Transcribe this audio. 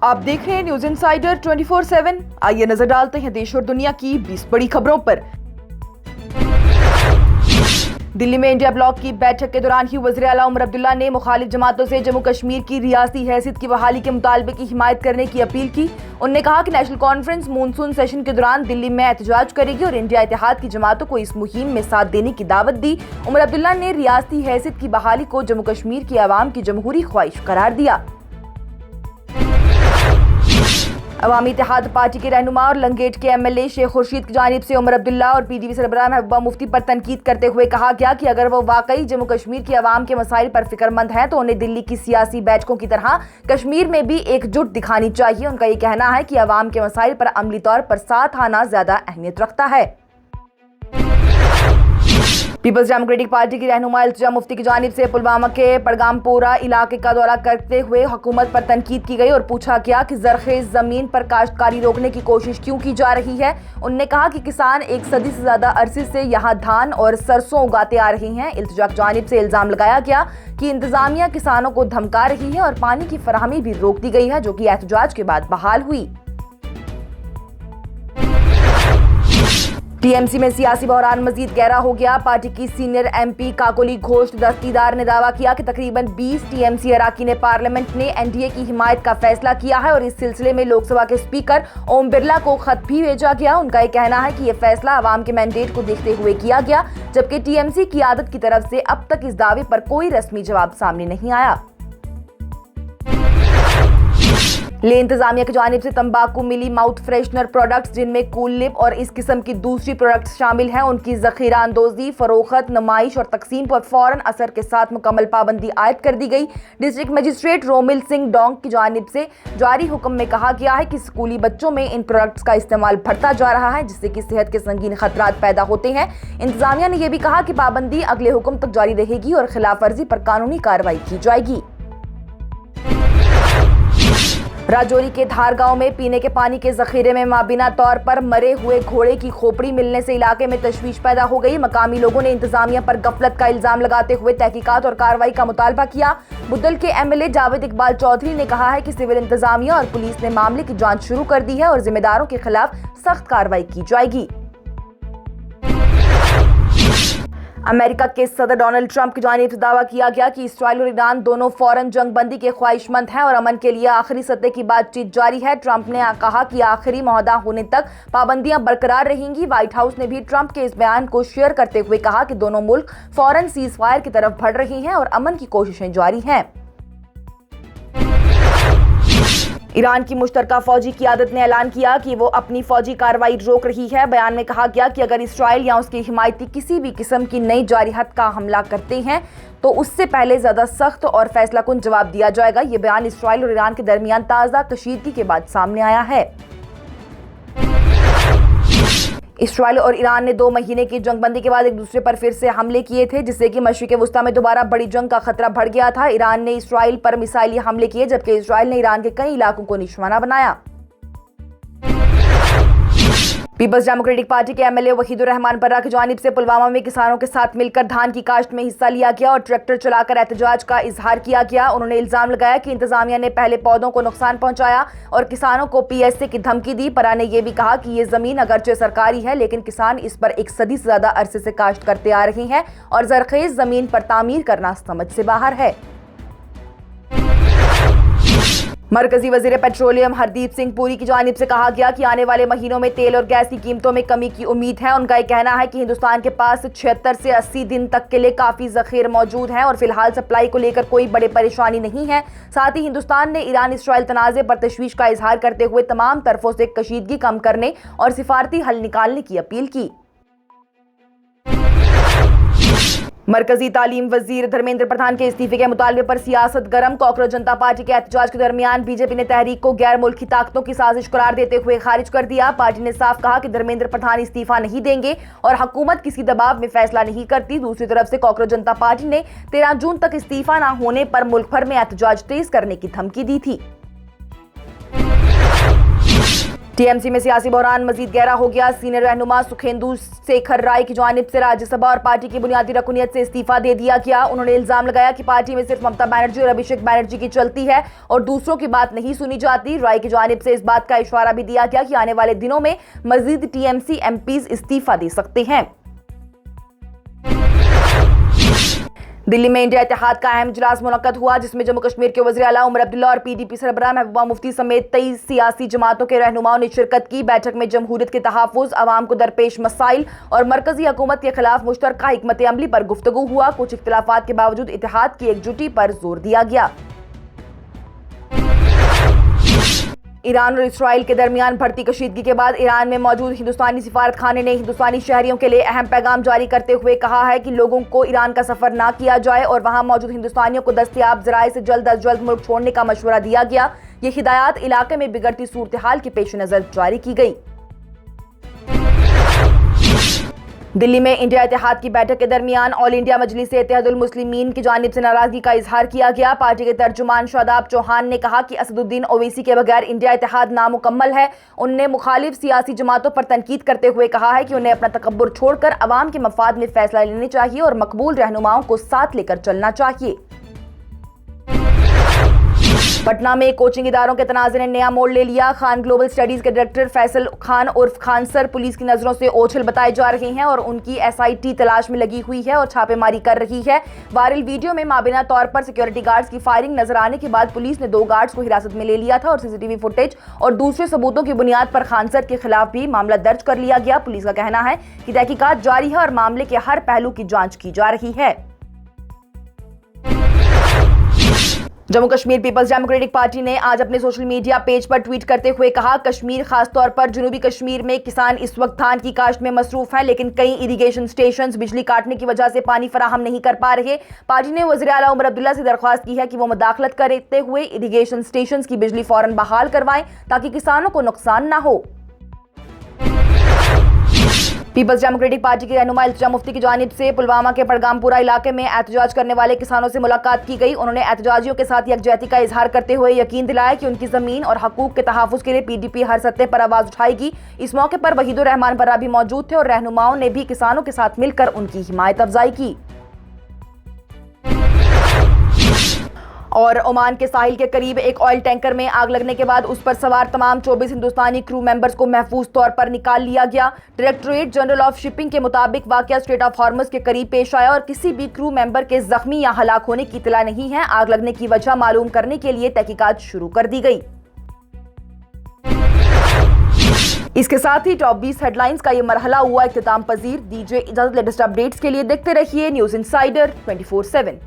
आप देख रहे हैं न्यूज इनसाइडर 24/7। आइए नजर डालते हैं देश और दुनिया की 20 बड़ी खबरों पर। दिल्ली में इंडिया ब्लॉक की बैठक के दौरान ही वज़ीर आला उमर अब्दुल्ला ने मुखालिफ जमातों से जम्मू कश्मीर की रियासती हैसियत की बहाली के मुतालबे की हिमायत करने की अपील की। उन्होंने कहा कि नेशनल कॉन्फ्रेंस मानसून सेशन के दौरान दिल्ली में एहतजाज करेगी और इंडिया इत्तेहाद की जमातों को इस मुहिम में साथ देने की दावत दी। उमर अब्दुल्ला ने रियासती हैसियत की बहाली को जम्मू कश्मीर की आवाम की जमहूरी ख्वाहिश करार दिया। अवामी इत्तेहाद पार्टी के रहनुमा और लंगेट के एमएलए शेख खुर्शीद की जानिब से उमर अब्दुल्ला और पीडीपी सरबराह महबूबा मुफ्ती पर तनकीद करते हुए कहा गया कि अगर वो वाकई जम्मू कश्मीर की आवाम के मसाइल पर फिक्रमंद हैं तो उन्हें दिल्ली की सियासी बैठकों की तरह कश्मीर में भी एकजुट दिखानी चाहिए। उनका ये कहना है कि आवाम के मसाइल पर अमली तौर पर साथ आना ज्यादा अहमियत रखता है। पीपल्स डेमोक्रेटिक पार्टी की रहनुमा इल्तिजा मुफ्ती की जानिब से पुलवामा के पड़गामपोरा इलाके का दौरा करते हुए हुकूमत पर तनकीद की गई और पूछा गया कि जरखेज जमीन पर काश्तकारी रोकने की कोशिश क्यों की जा रही है। उन्होंने कहा कि किसान एक सदी से ज्यादा अरसे से यहाँ धान और सरसों उगाते आ रहे हैं। इल्तिजा की जानिब से इल्जाम लगाया गया कि इंतजामिया किसानों को धमका रही है और पानी की फराहमी भी रोक दी गई है, जो कि एहतजाज के बाद बहाल हुई। टीएमसी में सियासी बहरान मजीद गहरा हो गया। पार्टी की सीनियर एमपी काकोली घोष दस्तीदार ने दावा किया कि तकरीबन 20 टीएमसी अराकीन पार्लियामेंट ने एनडीए की हिमायत का फैसला किया है और इस सिलसिले में लोकसभा के स्पीकर ओम बिरला को खत भी भेजा गया। उनका ये कहना है कि यह फैसला आवाम के मैंडेट को देखते हुए किया गया, जबकि टीएमसी की आदत की तरफ से अब तक इस दावे पर कोई रस्मी जवाब सामने नहीं आया। ले इंतजामिया की जानिब से तंबाकू मिली माउथ फ्रेशनर प्रोडक्ट्स जिनमें कूल लिप और इस किस्म की दूसरी प्रोडक्ट्स शामिल हैं, उनकी जखीरा अंदोजी, फरोख्त, नुमाइश और तकसीम पर फौरन असर के साथ मुकम्मल पाबंदी आयद कर दी गई। District magistrate Romil Singh Dong की जानिब से जारी हुक्म में कहा गया है कि स्कूली बच्चों में इन प्रोडक्ट्स का इस्तेमाल बढ़ता जा रहा है, जिससे कि सेहत के संगीन खतरात पैदा होते हैं। इंतजामिया ने यह भी कहा कि पाबंदी अगले हुक्म तक जारी रहेगी और खिलाफ वर्जी पर कानूनी कार्रवाई की जाएगी। राजौरी के धार गांव में पीने के पानी के जखीरे में माबीना तौर पर मरे हुए घोड़े की खोपड़ी मिलने से इलाके में तशवीश पैदा हो गई। मकामी लोगों ने इंतजामिया पर गफलत का इल्जाम लगाते हुए तहकीकात और कार्रवाई का मुतालबा किया। बुदल के एमएलए जावेद इकबाल चौधरी ने कहा है कि सिविल इंतजामिया और पुलिस ने मामले की जांच शुरू कर दी है और जिम्मेदारों के खिलाफ सख्त कार्रवाई की जाएगी। अमेरिका के सदर डोनाल्ड ट्रंप की जानिब से दावा किया गया कि इसराइल और ईरान दोनों फौरन जंगबंदी के ख्वाहिशमंद हैं और अमन के लिए आखिरी सतह की बातचीत जारी है। ट्रंप ने कहा कि आखिरी मुआहदा होने तक पाबंदियां बरकरार रहेंगी। व्हाइट हाउस ने भी ट्रंप के इस बयान को शेयर करते हुए कहा कि दोनों मुल्क फौरन सीज फायर की तरफ बढ़ रहे हैं और अमन की कोशिशें जारी हैं। ईरान की मुश्तरका फौजी क़ियादत ने ऐलान किया कि वो अपनी फौजी कार्रवाई रोक रही है। बयान में कहा गया कि अगर इसराइल या उसकी हिमायती किसी भी किस्म की नई जारिहत का हमला करते हैं तो उससे पहले ज्यादा सख्त और फैसलाकुन जवाब दिया जाएगा। ये बयान इसराइल और ईरान के दरमियान ताज़ा कशीदगी के बाद सामने आया है। इसराइल और ईरान ने 2 महीने की जंगबंदी के बाद एक दूसरे पर फिर से हमले किए थे, जिससे कि मशरिक़ वुस्ता में दोबारा बड़ी जंग का खतरा बढ़ गया था। ईरान ने इसराइल पर मिसाइली हमले किए, जबकि इसराइल ने ईरान के कई इलाकों को निशाना बनाया। पीपल्स डेमोक्रेटिक पार्टी के एमएलए वहीदुर रहमान बर्रा की जानिब से पुलवामा में किसानों के साथ मिलकर धान की काश्त में हिस्सा लिया गया और ट्रैक्टर चलाकर एहतजाज का इजहार किया गया। उन्होंने इल्जाम लगाया कि इंतजामिया ने पहले पौधों को नुकसान पहुंचाया और किसानों को पीएसए की धमकी दी। बर्रा ने यह भी कहा कि ये जमीन अगरचे सरकारी है, लेकिन किसान इस पर एक सदी से ज्यादा अरसे से काश्त करते आ रहे हैं और जरखेज जमीन पर तामीर करना समझ से बाहर है। मरकजी वजीर पेट्रोलियम हरदीप सिंह पुरी की जानिब से कहा गया कि आने वाले महीनों में तेल और गैस की कीमतों में कमी की उम्मीद है। उनका यह कहना है कि हिंदुस्तान के पास 76 से 80 दिन तक के लिए काफ़ी ज़ख़ीर मौजूद हैं और फिलहाल सप्लाई को लेकर कोई बड़ी परेशानी नहीं है। साथ ही हिंदुस्तान ने ईरान इसराइल तनाज़े पर तशवीश का इजहार करते हुए तमाम तरफों से कशीदगी कम करने और सिफारती हल निकालने की अपील की। मरकजी तालीम वजीर धर्मेंद्र प्रधान के इस्तीफे के मुतालबे पर सियासत गर्म। कॉकरोच जनता पार्टी के एहतजाज के दरमियान बीजेपी ने तहरीक को गैर मुल्की ताकतों की साजिश करार देते हुए खारिज कर दिया। पार्टी ने साफ कहा कि धर्मेंद्र प्रधान इस्तीफा नहीं देंगे और हुकूमत किसी दबाव में फैसला नहीं करती। दूसरी तरफ से कॉकरोच जनता पार्टी ने 13 जून तक इस्तीफा न होने पर मुल्क भर में एहतजाज तेज करने की धमकी दी थी। टीएमसी में सियासी बहरान मजीद गहरा हो गया। सीनियर रहनुमा सुखेंदु शेखर राय की जानिब से राज्यसभा और पार्टी की बुनियादी रकुनियत से इस्तीफा दे दिया गया। उन्होंने इल्जाम लगाया कि पार्टी में सिर्फ ममता बनर्जी और अभिषेक बनर्जी की चलती है और दूसरों की बात नहीं सुनी जाती। राय की जानिब से इस बात का इशारा भी दिया गया कि आने वाले दिनों में मजीद टीएमसी एमपीज इस्तीफा दे सकते हैं। दिल्ली में इंडिया इत्तेहाद का अहम इजलास मुनक्कद हुआ, जिसमें जम्मू कश्मीर के वज़ीर आला उमर अब्दुल्ला और पीडीपी सरबराह महबूबा मुफ्ती समेत 23 सियासी जमातों के रहनुमाओं ने शिरकत की। बैठक में जमहूरियत के तहफ़्फ़ुज़, अवाम को दरपेश मसाइल और मरकजी हुकूमत के खिलाफ मुश्तरका हिकमत अमली पर गुफ्तगू हुआ। कुछ इख्तिलाफात के बावजूद इत्तेहाद की एकजुटी पर जोर दिया गया। ईरान और इसराइल के दरमियान बढ़ती कशीदगी के बाद ईरान में मौजूद हिंदुस्तानी सिफारतखाने ने हिंदुस्तानी शहरियों के लिए अहम पैगाम जारी करते हुए कहा है कि लोगों को ईरान का सफर ना किया जाए और वहां मौजूद हिंदुस्तानियों को दस्तयाब ज़राए से जल्द अज जल्द मुल्क छोड़ने का मशवरा दिया गया। ये हिदायत इलाके में बिगड़ती सूरत हाल के पेश नज़र जारी की गई। दिल्ली में इंडिया इत्तेहाद की बैठक के दरमियान ऑल इंडिया मजलिस इत्तेहादुल मुस्लिमीन की जानिब से नाराजगी का इजहार किया गया। पार्टी के तर्जुमान शादाब चौहान ने कहा कि असदुद्दीन ओवैसी के बगैर इंडिया इत्तेहाद नामुकम्मल है। उन्होंने मुखालिफ सियासी जमातों पर तनकीद करते हुए कहा है कि उन्हें अपना तकब्बुर छोड़कर अवाम के मफाद में फैसला लेने चाहिए और मकबूल रहनुमाओं को साथ लेकर चलना चाहिए। पटना में कोचिंग इदारों के तनाज़े ने नया मोड़ ले लिया। खान ग्लोबल स्टडीज के डायरेक्टर फैसल खान उर्फ खान सर पुलिस की नजरों से ओझल बताए जा रहे हैं और उनकी एसआईटी तलाश में लगी हुई है और छापेमारी कर रही है। वायरल वीडियो में माबिना तौर पर सिक्योरिटी गार्ड्स की फायरिंग नजर आने के बाद पुलिस ने 2 गार्ड्स को हिरासत में ले लिया था और सीसीटीवी फुटेज और दूसरे सबूतों की बुनियाद पर खान सर के खिलाफ भी मामला दर्ज कर लिया गया। पुलिस का कहना है कि तहकीकात जारी है और मामले के हर पहलू की जांच की जा रही है। Jammu Kashmir Peoples Democratic Party ने आज अपने सोशल मीडिया पेज पर ट्वीट करते हुए कहा, कश्मीर खासतौर पर जनूबी कश्मीर में किसान इस वक्त धान की काश्त में मसरूफ हैं, लेकिन कई इरिगेशन स्टेशंस बिजली काटने की वजह से पानी फराहम नहीं कर पा रहे। पार्टी ने वज़ीर आला उमर अब्दुल्ला से दरख्वास्त की है कि वो मुदाखलत करते हुए इरिगेशन स्टेशंस की बिजली फौरन बहाल करवाएं ताकि किसानों को नुकसान न हो। पीपल्स डेमोक्रेटिक पार्टी की रहनुमा इल्तिजा मुफ्ती की जानिब से पुलवामा के पड़गामपुरा इलाके में एहतजाज करने वाले किसानों से मुलाकात की गई। उन्होंने एहतजाजियों के साथ यकजहती का इजहार करते हुए यकीन दिलाया कि उनकी जमीन और हकूक के तहफ़्फ़ुज़ के लिए पीडीपी हर सतह पर आवाज उठाएगी। इस मौके पर वहीदुर रहमान बर्रा भी मौजूद थे और रहनुमाओं ने भी किसानों के साथ मिलकर उनकी हिमायत अफजाई की। और ओमान के साहिल के करीब एक ऑयल टैंकर में आग लगने के बाद उस पर सवार तमाम 24 हिंदुस्तानी क्रू मेंबर्स को महफूज तौर पर निकाल लिया गया। डायरेक्टरेट जनरल ऑफ शिपिंग के मुताबिक वाकया स्ट्रेट ऑफ हॉर्मस के करीब पेश आया और किसी भी क्रू मेंबर के जख्मी या हलाक होने की इत्तला नहीं है। आग लगने की वजह मालूम करने के लिए तहकीकात शुरू कर दी गई। इसके साथ ही टॉप 20 हेडलाइंस का ये मरहला हुआ इख्तिताम पजीर। दीजिए इजाजत, लेटेस्ट अपडेट्स के लिए देखते रहिए न्यूज़ इनसाइडर 24/7।